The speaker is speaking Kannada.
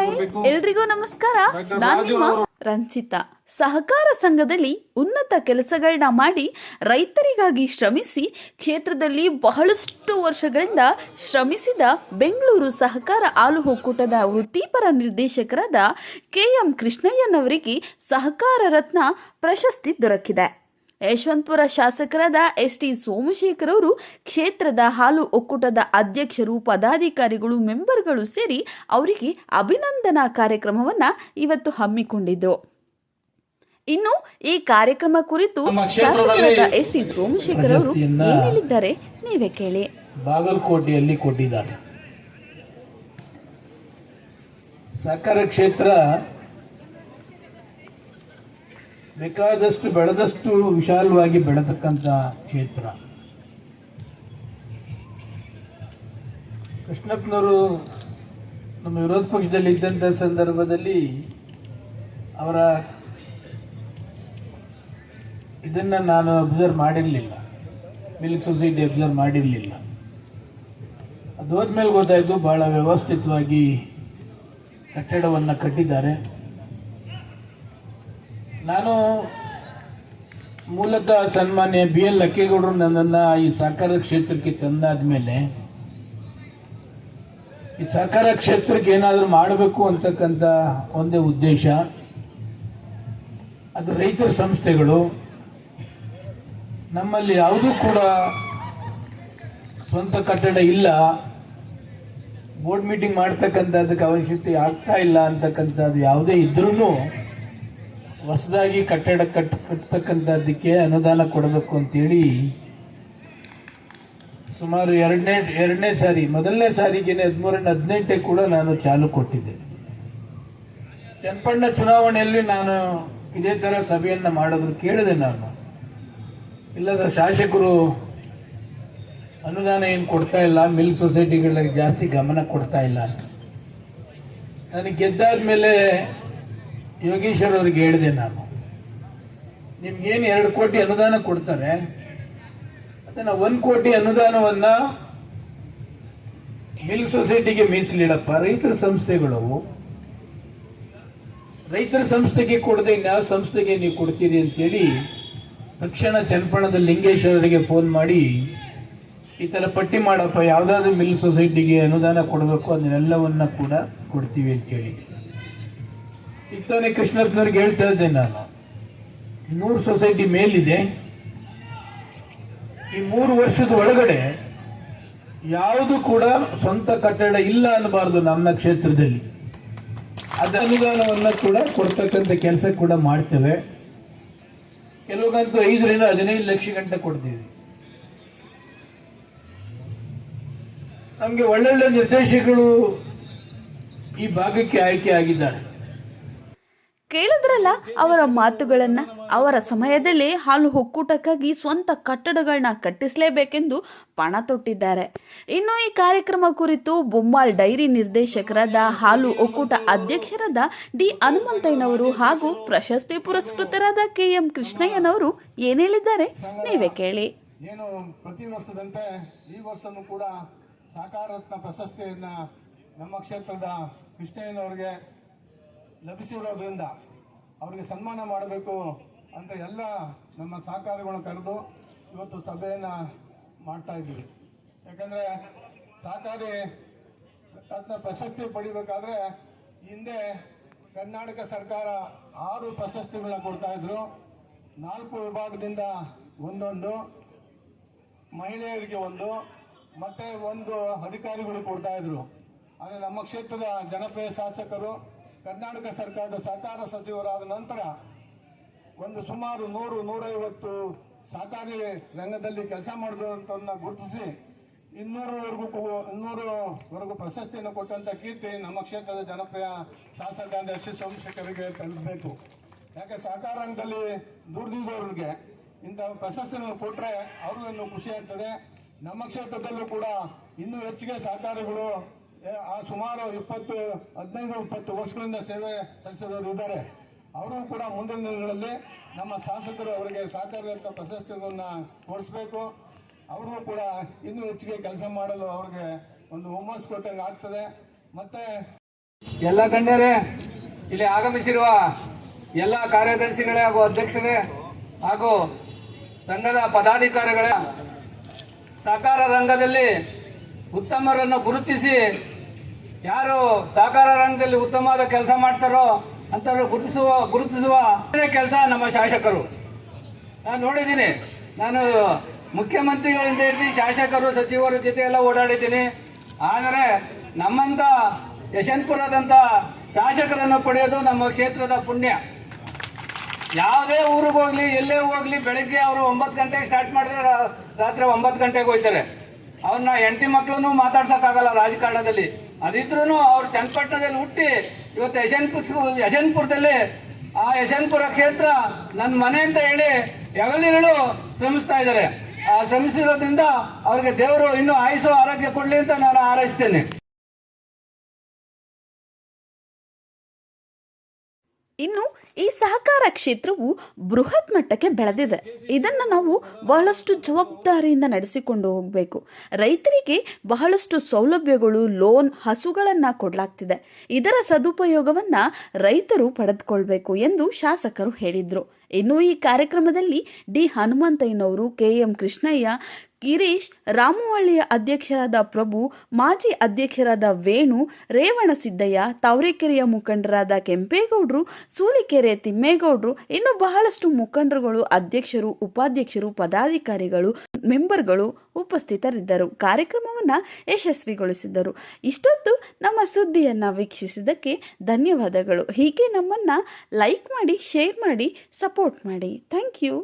ಹಾಯ್, ಎಲ್ರಿಗೂ ನಮಸ್ಕಾರ. ನಾನು ನಿಮ್ಮ ರಂಜಿತಾ. ಸಹಕಾರ ಸಂಘದಲ್ಲಿ ಉನ್ನತ ಕೆಲಸಗಳನ್ನ ಮಾಡಿ ರೈತರಿಗಾಗಿ ಶ್ರಮಿಸಿ ಕ್ಷೇತ್ರದಲ್ಲಿ ಬಹಳಷ್ಟು ವರ್ಷಗಳಿಂದ ಶ್ರಮಿಸಿದ ಬೆಂಗಳೂರು ಸಹಕಾರ ಹಾಲು ಒಕ್ಕೂಟದ ವೃತ್ತಿಪರ ನಿರ್ದೇಶಕರಾದ KM ಕೃಷ್ಣಯ್ಯನವರಿಗೆ ಸಹಕಾರ ರತ್ನ ಪ್ರಶಸ್ತಿ ದೊರಕಿದೆ. ಯಶವಂತಪುರ ಶಾಸಕರಾದ ST ಸೋಮಶೇಖರ್ ಅವರು ಕ್ಷೇತ್ರದ ಹಾಲು ಒಕ್ಕೂಟದ ಅಧ್ಯಕ್ಷರು, ಪದಾಧಿಕಾರಿಗಳು, ಮೆಂಬರ್ಗಳು ಸೇರಿ ಅವರಿಗೆ ಅಭಿನಂದನಾ ಕಾರ್ಯಕ್ರಮವನ್ನ ಇವತ್ತು ಹಮ್ಮಿಕೊಂಡಿದ್ರು. ಇನ್ನು ಈ ಕಾರ್ಯಕ್ರಮ ಕುರಿತು ಶಾಸಕರಾದ ST ಸೋಮಶೇಖರ್ ಅವರು ಏನು ಹೇಳಿದ್ದಾರೆ ನೀವೇ ಕೇಳಿ. ಬಾಗಲಕೋಟೆಯಲ್ಲಿ ಕೊಟ್ಟಿದ್ದಾರೆ. ಸಹಕಾರ ಕ್ಷೇತ್ರ ಬೇಕಾದಷ್ಟು ಬೆಳೆದಷ್ಟು ವಿಶಾಲವಾಗಿ ಬೆಳೆತಕ್ಕಂಥ ಕ್ಷೇತ್ರ. ಕೃಷ್ಣಪ್ಪನವರು ನಮ್ಮ ವಿರೋಧ ಪಕ್ಷದಲ್ಲಿ ಇದ್ದಂಥ ಸಂದರ್ಭದಲ್ಲಿ ಅವರ ಇದನ್ನು ನಾನು ಅಬ್ಸರ್ವ್ ಮಾಡಿರಲಿಲ್ಲ, ಮಿಲ್ಕ್ ಸೊಸೈಟಿ ಅಬ್ಸರ್ವ್ ಮಾಡಿರಲಿಲ್ಲ. ಅದು ಹೋದ್ಮೇಲೆ ಗೊತ್ತಾಯಿತು ಬಹಳ ವ್ಯವಸ್ಥಿತವಾಗಿ ಕಟ್ಟಡವನ್ನು ಕಟ್ಟಿದ್ದಾರೆ. ನಾನು ಮೂಲತಃ ಸನ್ಮಾನ್ಯ BL ಲಕ್ಕೇಗೌಡರು ನನ್ನನ್ನು ಈ ಸಹಕಾರ ಕ್ಷೇತ್ರಕ್ಕೆ ತಂದಾದ್ಮೇಲೆ ಈ ಸಹಕಾರ ಕ್ಷೇತ್ರಕ್ಕೆ ಏನಾದರೂ ಮಾಡಬೇಕು ಅಂತಕ್ಕಂಥ ಒಂದೇ ಉದ್ದೇಶ. ಅದು ರೈತರ ಸಂಸ್ಥೆಗಳು ನಮ್ಮಲ್ಲಿ ಯಾವುದೂ ಕೂಡ ಸ್ವಂತ ಕಟ್ಟಡ ಇಲ್ಲ, ಬೋರ್ಡ್ ಮೀಟಿಂಗ್ ಮಾಡ್ತಕ್ಕಂಥದ್ದಕ್ಕೆ ಅವಶ್ಯಕತೆ ಆಗ್ತಾ ಇಲ್ಲ ಅಂತಕ್ಕಂಥದ್ದು ಯಾವುದೇ ಇದ್ರೂ ಹೊಸದಾಗಿ ಕಟ್ಟಡ ಕಟ್ಟತಕ್ಕಂಥದ್ದಕ್ಕೆ ಅನುದಾನ ಕೊಡಬೇಕು ಅಂತೇಳಿ ಸುಮಾರು ಎರಡನೇ ಸಾರಿ, ಮೊದಲನೇ ಸಾರಿಗೆ 13-18 ಕೂಡ ನಾನು ಚಾಲು ಕೊಟ್ಟಿದ್ದೆ. ಚನ್ನಪಣ್ಣ ಚುನಾವಣೆಯಲ್ಲಿ ನಾನು ಇದೇ ತರ ಸಭೆಯನ್ನ ಮಾಡಿದ್ರು. ಕೇಳಿದೆ ನಾನು, ಇಲ್ಲ ಸರ್ ಶಾಸಕರು ಅನುದಾನ ಏನು ಕೊಡ್ತಾ ಇಲ್ಲ, ಮಿಲ್ ಸೊಸೈಟಿಗಳಿಗೆ ಜಾಸ್ತಿ ಗಮನ ಕೊಡ್ತಾ ಇಲ್ಲ. ನನಗೆ ಗೆದ್ದಾದ್ಮೇಲೆ ಯೋಗೇಶ್ವರ್ ಅವ್ರಿಗೆ ಹೇಳಿದೆ ನಾನು, ನಿಮ್ಗೇನು 2 ಕೋಟಿ ಅನುದಾನ ಕೊಡ್ತಾರೆ, ಅದನ್ನ 1 ಕೋಟಿ ಅನುದಾನವನ್ನ ಮಿಲ್ ಸೊಸೈಟಿಗೆ ಮೀಸಲಿಡಪ್ಪ. ರೈತರ ಸಂಸ್ಥೆಗಳು ರೈತರ ಸಂಸ್ಥೆಗೆ ಕೊಡದೆ ಇನ್ಯಾವ ಸಂಸ್ಥೆಗೆ ನೀವು ಕೊಡ್ತೀರಿ ಅಂತೇಳಿ ತಕ್ಷಣ ಚನ್ನಪಣ್ಣದ ಲಿಂಗೇಶ್ವರರಿಗೆ ಫೋನ್ ಮಾಡಿ ಈ ತರ ಪಟ್ಟಿ ಮಾಡಪ್ಪ, ಯಾವ್ದಾದ್ರು ಮಿಲ್ ಸೊಸೈಟಿಗೆ ಅನುದಾನ ಕೊಡಬೇಕು ಅದನ್ನೆಲ್ಲವನ್ನ ಕೂಡ ಕೊಡ್ತೀವಿ ಅಂತೇಳಿ. ಇತ್ತಾನೆ ಕೃಷ್ಣಪ್ಪನವ್ರಿಗೆ ಹೇಳ್ತಾ ಇದ್ದೆ ನಾನು, 100 ಸೊಸೈಟಿ ಮೇಲಿದೆ, ಈ 3 ವರ್ಷದ ಒಳಗಡೆ ಯಾವುದು ಕೂಡ ಸ್ವಂತ ಕಟ್ಟಡ ಇಲ್ಲ ಅನ್ನಬಾರ್ದು ನಮ್ಮ ಕ್ಷೇತ್ರದಲ್ಲಿ. ಅದ ಅನುದಾನವನ್ನ ಕೂಡ ಕೊಡ್ತಕ್ಕಂಥ ಕೆಲಸ ಕೂಡ ಮಾಡ್ತೇವೆ. ಕೆಲವೊಂದಂತೂ 5-15 ಲಕ್ಷ ಗಂಟೆ ಕೊಡ್ತೀವಿ. ನಮ್ಗೆ ಒಳ್ಳೊಳ್ಳೆ ನಿರ್ದೇಶಕರು ಈ ಭಾಗಕ್ಕೆ ಆಯ್ಕೆ ಆಗಿದ್ದಾರೆ. ಕೇಳಿದ್ರಲ್ಲ ಅವರ ಮಾತುಗಳನ್ನ. ಅವರ ಸಮಯದಲ್ಲೇ ಹಾಲು ಒಕ್ಕೂಟಕ್ಕಾಗಿ ಸ್ವಂತ ಕಟ್ಟಡಗಳನ್ನ ಕಟ್ಟಿಸಲೇಬೇಕೆಂದು ಪಣ ತೊಟ್ಟಿದ್ದಾರೆ. ಇನ್ನು ಈ ಕಾರ್ಯಕ್ರಮ ಕುರಿತು ಬೊಮ್ಮಾಳ್ ಡೈರಿ ನಿರ್ದೇಶಕರಾದ ಹಾಲು ಒಕ್ಕೂಟ ಅಧ್ಯಕ್ಷರಾದ D ಹನುಮಂತಯ್ಯನವರು ಹಾಗೂ ಪ್ರಶಸ್ತಿ ಪುರಸ್ಕೃತರಾದ KM ಕೃಷ್ಣಯ್ಯನವರು ಏನ್ ಹೇಳಿದ್ದಾರೆ ನೀವೇ ಕೇಳಿ. ಏನು ಪ್ರತಿ ವರ್ಷದಂತೆ ಈ ವರ್ಷನೂ ಕೂಡ ಸಹಕಾರ ರತ್ನ ಪ್ರಶಸ್ತಿಯನ್ನ ನಮ್ಮ ಕ್ಷೇತ್ರದ ಕೃಷ್ಣಯ್ಯನವರಿಗೆ ಲಭಿಸಿರೋದ್ರಿಂದ ಅವರಿಗೆ ಸನ್ಮಾನ ಮಾಡಬೇಕು ಅಂತ ಎಲ್ಲ ನಮ್ಮ ಸಹಕಾರಿಗಳನ್ನು ಕರೆದು ಇವತ್ತು ಸಭೆಯನ್ನು ಮಾಡ್ತಾ ಇದ್ದೀವಿ. ಯಾಕಂದರೆ ಸಹಕಾರಿ ರತ್ನ ಪ್ರಶಸ್ತಿ ಪಡಿಬೇಕಾದ್ರೆ ಹಿಂದೆ ಕರ್ನಾಟಕ ಸರ್ಕಾರ 6 ಪ್ರಶಸ್ತಿಗಳನ್ನ ಕೊಡ್ತಾ ಇದ್ರು. 4 ವಿಭಾಗದಿಂದ ಒಂದೊಂದು, ಮಹಿಳೆಯರಿಗೆ 1 ಮತ್ತೆ 1 ಅಧಿಕಾರಿಗಳು ಕೊಡ್ತಾ ಇದ್ರು. ಆದರೆ ನಮ್ಮ ಕ್ಷೇತ್ರದ ಜನಪ್ರಿಯ ಶಾಸಕರು ಕರ್ನಾಟಕ ಸರ್ಕಾರದ ಸಹಕಾರ ಸಚಿವರಾದ ನಂತರ ಸುಮಾರು 100-150 ಸಹಕಾರಿ ರಂಗದಲ್ಲಿ ಕೆಲಸ ಮಾಡಿದಂಥವ್ರನ್ನ ಗುರುತಿಸಿ 200ವರೆಗೂ ಪ್ರಶಸ್ತಿಯನ್ನು ಕೊಟ್ಟಂತ ಕೀರ್ತಿ ನಮ್ಮ ಕ್ಷೇತ್ರದ ಜನಪ್ರಿಯ ಶಾಸಕ ST ಸೋಮಶೇಖರ್ಗೆ ತಲುಪಬೇಕು. ಯಾಕೆ ಸಹಕಾರ ರಂಗದಲ್ಲಿ ದುಡಿದಿದ್ದವ್ರಿಗೆ ಇಂಥ ಪ್ರಶಸ್ತಿಯನ್ನು ಕೊಟ್ಟರೆ ಅವ್ರಿಗೂ ಇನ್ನೂ ಖುಷಿ ಆಗ್ತದೆ. ನಮ್ಮ ಕ್ಷೇತ್ರದಲ್ಲೂ ಕೂಡ ಇನ್ನೂ ಹೆಚ್ಚಿಗೆ ಸಹಕಾರಿಗಳು ಸುಮಾರು 15-20 ವರ್ಷಗಳಿಂದ ಸೇವೆ ಸಲ್ಲಿಸಿದವರು ಇದ್ದಾರೆ. ಅವರು ಕೂಡ ಮುಂದಿನ ದಿನಗಳಲ್ಲಿ ನಮ್ಮ ಶಾಸಕರು ಅವರಿಗೆ ಸಹಕಾರ ಪ್ರಶಸ್ತಿಗಳನ್ನ ಕೊಡಿಸ್ಬೇಕು. ಅವರು ಕೂಡ ಇನ್ನೂ ಹೆಚ್ಚಿಗೆ ಕೆಲಸ ಮಾಡಲು ಅವ್ರಿಗೆ ಒಂದು ಹುಮ್ಮಸ್ಸು ಕೊಟ್ಟಂಗೆ ಆಗ್ತದೆ. ಮತ್ತೆ ಎಲ್ಲ ಗಣ್ಯರೇ, ಇಲ್ಲಿ ಆಗಮಿಸಿರುವ ಎಲ್ಲ ಕಾರ್ಯದರ್ಶಿಗಳೇ ಹಾಗೂ ಅಧ್ಯಕ್ಷರೇ ಹಾಗೂ ಸಂಘದ ಪದಾಧಿಕಾರಿಗಳೇ, ಸಹಕಾರ ರಂಗದಲ್ಲಿ ಉತ್ತಮರನ್ನು ಗುರುತಿಸಿ ಯಾರು ಸಹಕಾರ ರಂಗದಲ್ಲಿ ಉತ್ತಮವಾದ ಕೆಲಸ ಮಾಡ್ತಾರೋ ಅಂತವ್ರು ಗುರುತಿಸುವ ಕೆಲಸ ನಮ್ಮ ಶಾಸಕರು. ನಾನು ನೋಡಿದ್ದೀನಿ, ನಾನು ಮುಖ್ಯಮಂತ್ರಿಗಳಿಂದ ಹಿಡಿದು ಶಾಸಕರು ಸಚಿವರ ಜೊತೆ ಎಲ್ಲ ಓಡಾಡಿದ್ದೀನಿ. ಆದರೆ ನಮ್ಮಂತ ಯಶವಂತಪುರದಂತ ಶಾಸಕರನ್ನು ಪಡೆಯೋದು ನಮ್ಮ ಕ್ಷೇತ್ರದ ಪುಣ್ಯ. ಯಾವುದೇ ಊರಿಗೆ ಹೋಗ್ಲಿ, ಎಲ್ಲೇ ಹೋಗ್ಲಿ, ಬೆಳಗ್ಗೆ ಅವರು 9 ಗಂಟೆಗೆ ಸ್ಟಾರ್ಟ್ ಮಾಡಿದ್ರೆ ರಾತ್ರಿ 9 ಗಂಟೆಗೆ ಹೋಗ್ತಾರೆ. ಅವ್ರನ್ನ ಹೆಂಡತಿ ಮಕ್ಕಳನ್ನು ಮಾತಾಡ್ಸಕ್ಕಾಗಲ್ಲ ರಾಜಕಾರಣದಲ್ಲಿ. ಅದಿದ್ರೂ ಅವ್ರು ಚನ್ನಪಟ್ಟಣದಲ್ಲಿ ಹುಟ್ಟಿ ಇವತ್ತು ಯಶವಂತಪುರದಲ್ಲಿ ಆ ಯಶವಂತಪುರ ಕ್ಷೇತ್ರ ನನ್ನ ಮನೆ ಅಂತ ಹೇಳಿ ಹಗಲಿರುಳು ಶ್ರಮಿಸ್ತಾ ಇದ್ದಾರೆ. ಆ ಶ್ರಮಿಸಿರೋದ್ರಿಂದ ಅವ್ರಿಗೆ ದೇವರು ಇನ್ನೂ ಆಯುಷು ಆರೋಗ್ಯ ಕೊಡ್ಲಿ ಅಂತ ನಾನು ಹಾರೈಸ್ತೇನೆ. ಇನ್ನು ಈ ಸಹಕಾರ ಕ್ಷೇತ್ರವು ಬೃಹತ್ ಮಟ್ಟಕ್ಕೆ ಬೆಳೆದಿದೆ. ಇದನ್ನು ನಾವು ಬಹಳಷ್ಟು ಜವಾಬ್ದಾರಿಯಿಂದ ನಡೆಸಿಕೊಂಡು ಹೋಗಬೇಕು. ರೈತರಿಗೆ ಬಹಳಷ್ಟು ಸೌಲಭ್ಯಗಳು, ಲೋನ್, ಹಸುಗಳನ್ನು ಕೊಡಲಾಗ್ತಿದೆ. ಇದರ ಸದುಪಯೋಗವನ್ನ ರೈತರು ಪಡೆದುಕೊಳ್ಬೇಕು ಎಂದು ಶಾಸಕರು ಹೇಳಿದ್ರು. ಇನ್ನು ಈ ಕಾರ್ಯಕ್ರಮದಲ್ಲಿ ಡಿ ಹನುಮಂತಯ್ಯನವರು, ಕೆಎಂ ಕೃಷ್ಣಯ್ಯ, ಗಿರೀಶ್, ರಾಮವಳ್ಳಿಯ ಅಧ್ಯಕ್ಷರಾದ ಪ್ರಭು, ಮಾಜಿ ಅಧ್ಯಕ್ಷರಾದ ವೇಣು, ರೇವಣಸಿದ್ದಯ್ಯ, ತಾವರೆಕೆರೆಯ ಮುಖಂಡರಾದ ಕೆಂಪೇಗೌಡರು, ಸೂಲಿಕೆರೆ ತಿಮ್ಮೇಗೌಡರು, ಇನ್ನು ಬಹಳಷ್ಟು ಮುಖಂಡರುಗಳು, ಅಧ್ಯಕ್ಷರು, ಉಪಾಧ್ಯಕ್ಷರು, ಪದಾಧಿಕಾರಿಗಳು, ಮೆಂಬರ್ಗಳು ಉಪಸ್ಥಿತರಿದ್ದರು. ಕಾರ್ಯಕ್ರಮವನ್ನು ಯಶಸ್ವಿಗೊಳಿಸಿದ್ದರು. ಇಷ್ಟೊತ್ತು ನಮ್ಮ ಸುದ್ದಿಯನ್ನು ವೀಕ್ಷಿಸಿದ್ದಕ್ಕೆ ಧನ್ಯವಾದಗಳು. ಹೀಗೆ ನಮ್ಮನ್ನು ಲೈಕ್ ಮಾಡಿ, ಶೇರ್ ಮಾಡಿ, ಸಪೋರ್ಟ್ ಮಾಡಿ. Thank you.